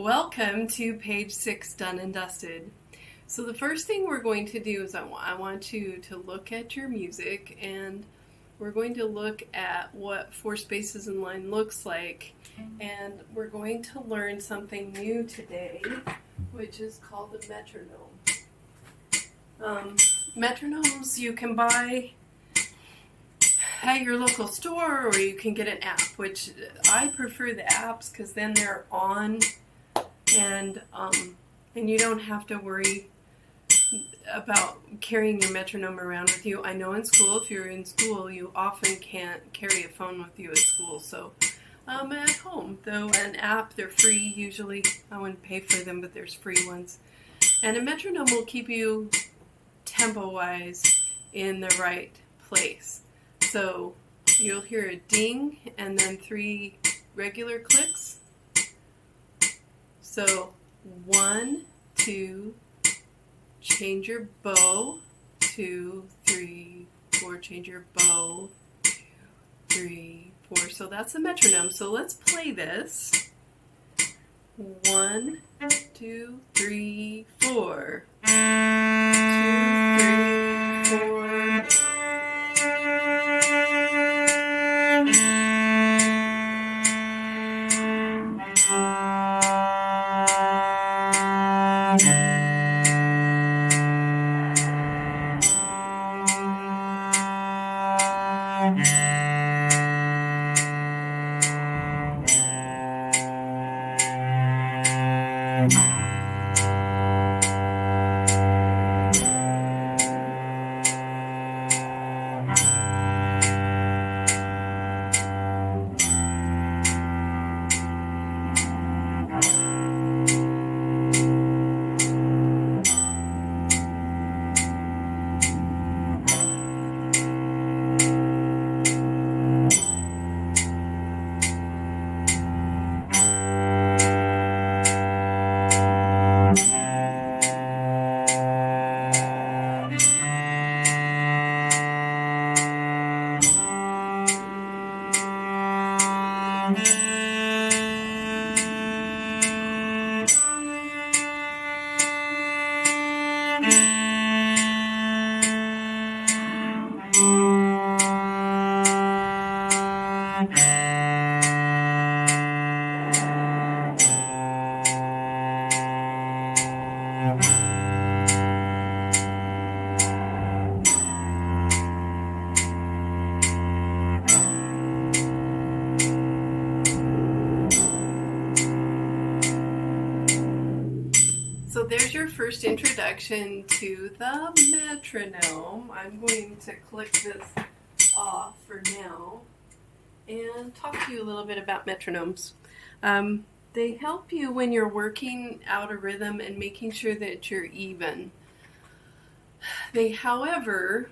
Welcome to page 6, Done and Dusted. So the first thing we're going to do is I want you to look at your music, and we're going to look at what 4 spaces in line looks like, and we're going to learn something new today, which is called a metronome. Metronomes you can buy at your local store, or you can get an app, which I prefer the apps because then they're on, and you don't have to worry about carrying your metronome around with you. I know in school, if you're in school, you often can't carry a phone with you at school. So at home, though, an app, they're free usually. I wouldn't pay for them, but there's free ones. And a metronome will keep you tempo-wise in the right place. So you'll hear a ding and then 3 regular clicks. So 1, 2, change your bow, 2, 3, 4, change your bow, 2, 3, 4. So that's a metronome. So let's play this. 1, 2, 3, 4. 2, 3, 4. So there's your first introduction to the metronome. I'm going to click this off for now and talk to you a little bit about metronomes. They help you when you're working out a rhythm and making sure that you're even. They, however,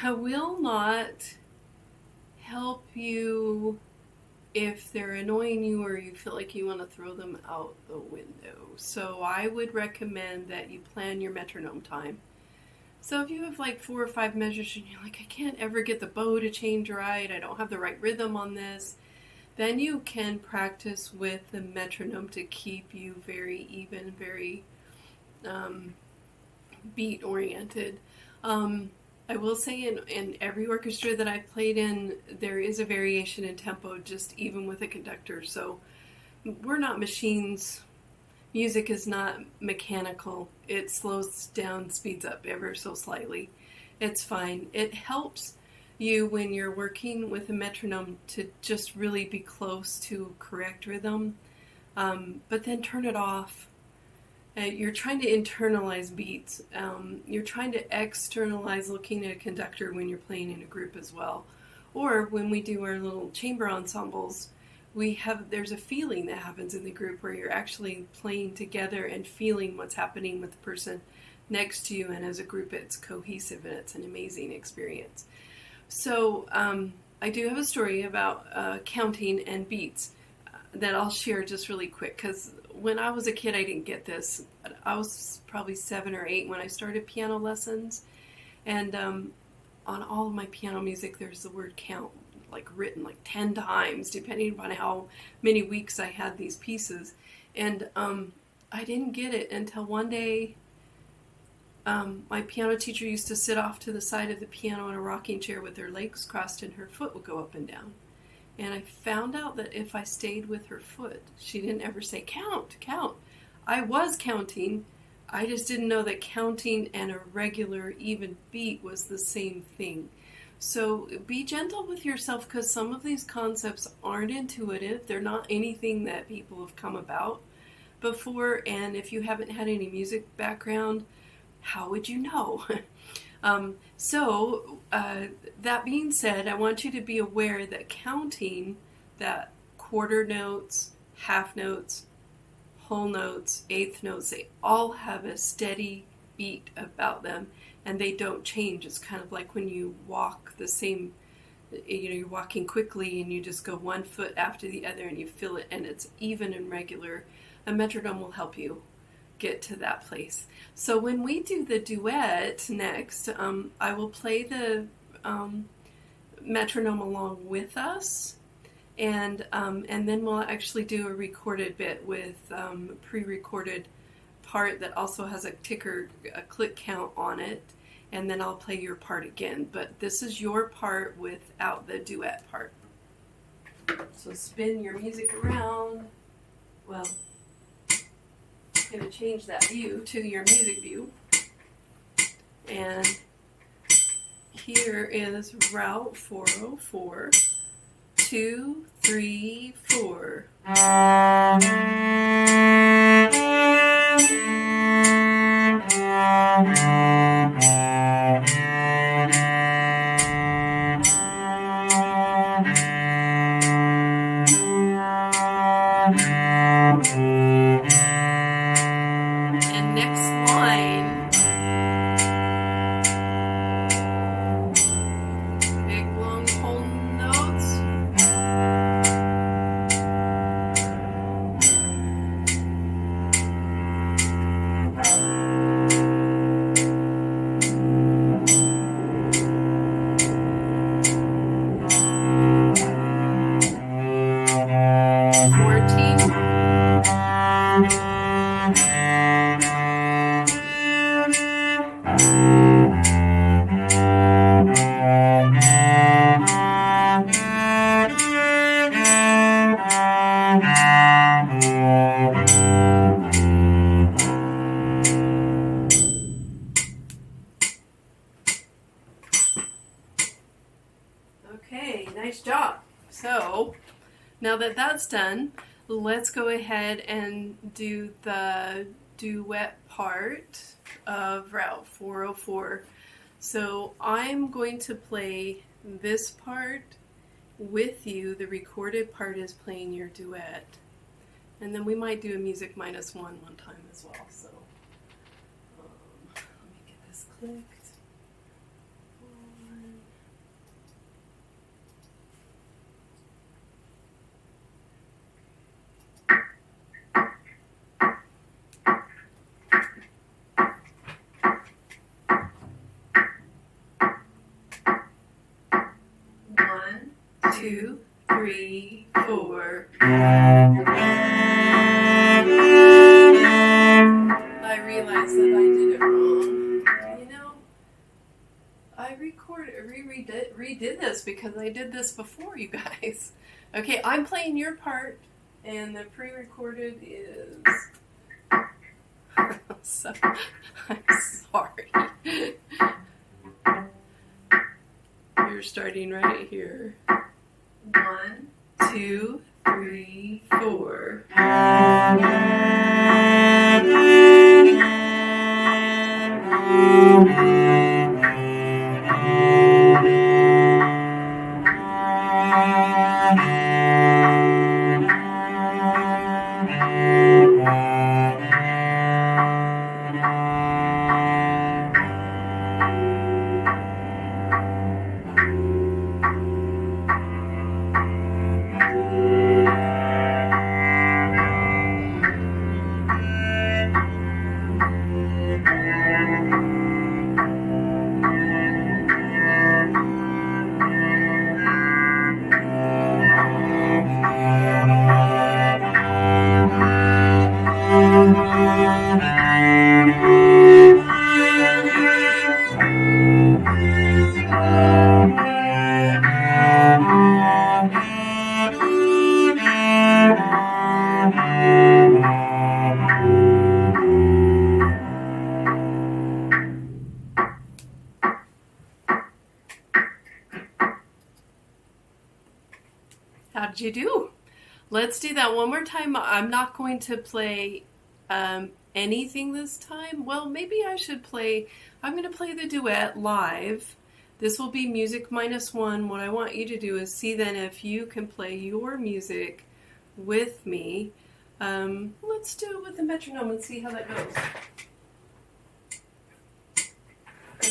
will not help you if they're annoying you or you feel like you want to throw them out the window. So I would recommend that you plan your metronome time. So if you have like 4 or 5 measures and you're like, I can't ever get the bow to change right, I don't have the right rhythm on this, then you can practice with the metronome to keep you very even, very beat oriented. I will say in every orchestra that I've played in, there is a variation in tempo, just even with a conductor. So we're not machines. Music is not mechanical. It slows down, speeds up ever so slightly. It's fine. It helps you when you're working with a metronome to just really be close to correct rhythm, but then turn it off. You're trying to internalize beats. You're trying to externalize looking at a conductor when you're playing in a group as well. Or when we do our little chamber ensembles, there's a feeling that happens in the group where you're actually playing together and feeling what's happening with the person next to you, and as a group it's cohesive and it's an amazing experience. So I do have a story about counting and beats that I'll share just really quick, because when I was a kid, I didn't get this. I was probably 7 or 8 when I started piano lessons, and on all of my piano music, there's the word count, like written like 10 times, depending upon how many weeks I had these pieces. And I didn't get it until one day. My piano teacher used to sit off to the side of the piano in a rocking chair with her legs crossed and her foot would go up and down. And I found out that if I stayed with her foot, she didn't ever say, count, count. I was counting. I just didn't know that counting and a regular even beat was the same thing. So be gentle with yourself, because some of these concepts aren't intuitive. They're not anything that people have come about before. And if you haven't had any music background, how would you know? That being said, I want you to be aware that counting, that quarter notes, half notes, whole notes, eighth notes, they all have a steady beat about them, and they don't change. It's kind of like when you walk the same, you're walking quickly and you just go one foot after the other and you feel it, and it's even and regular. A metronome will help you get to that place. So when we do the duet next, I will play the metronome along with us, and then we'll actually do a recorded bit with a pre-recorded part that also has a ticker, a click count on it, and then I'll play your part again. But this is your part without the duet part. So spin your music around. Well, I'm going to change that view to your music view. And here is Route 404, 2, 3, 4. And next line, big long whole notes. Okay, nice job. So now that that's done, let's go ahead and do the duet part of Route 404. So I'm going to play this part with you. The recorded part is playing your duet. And then we might do a music -1 one time as well. So let me get this clicked. One, 2, 3, 4. I realized that I did it wrong. You know, I redid this because I did this before, you guys. Okay, I'm playing your part, and the pre-recorded is... So, I'm sorry. You're starting right here. 1, 2, 3, 4. How did you do? Let's do that one more time. I'm not going to play anything this time. Well, maybe I should play. I'm going to play the duet live. This will be music -1. What I want you to do is see then if you can play your music with me. Let's do it with the metronome and see how that goes.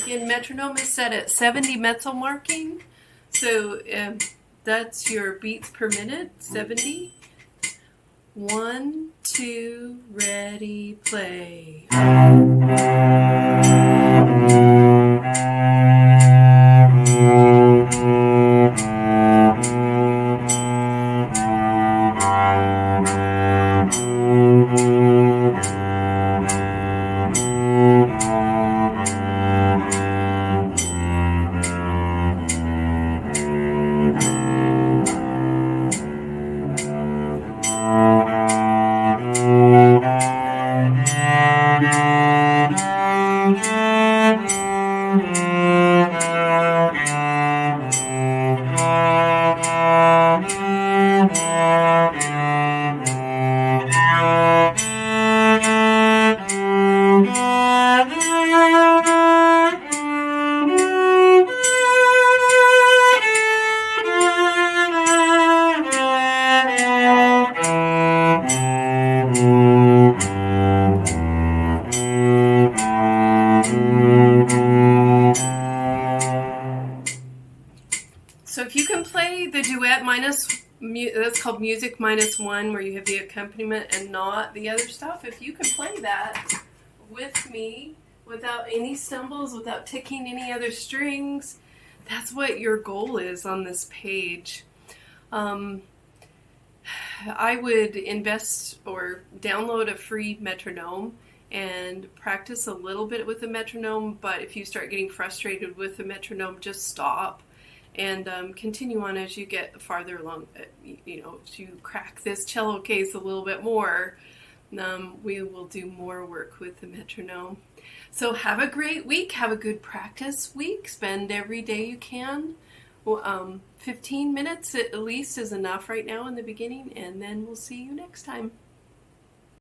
Again, metronome is set at 70 mezzo marking. So that's your beats per minute, 70. 1, 2, ready, play. So if you can play the duet that's called music -1, where you have the accompaniment and not the other stuff. If you can play that with me without any stumbles, without ticking any other strings, that's what your goal is on this page. I would invest or download a free metronome and practice a little bit with the metronome, but if you start getting frustrated with the metronome, just stop and continue on as you get farther along. As you crack this cello case a little bit more, we will do more work with the metronome. So have a great week. Have a good practice week. Spend every day you can. 15 minutes at least is enough right now in the beginning, and then we'll see you next time.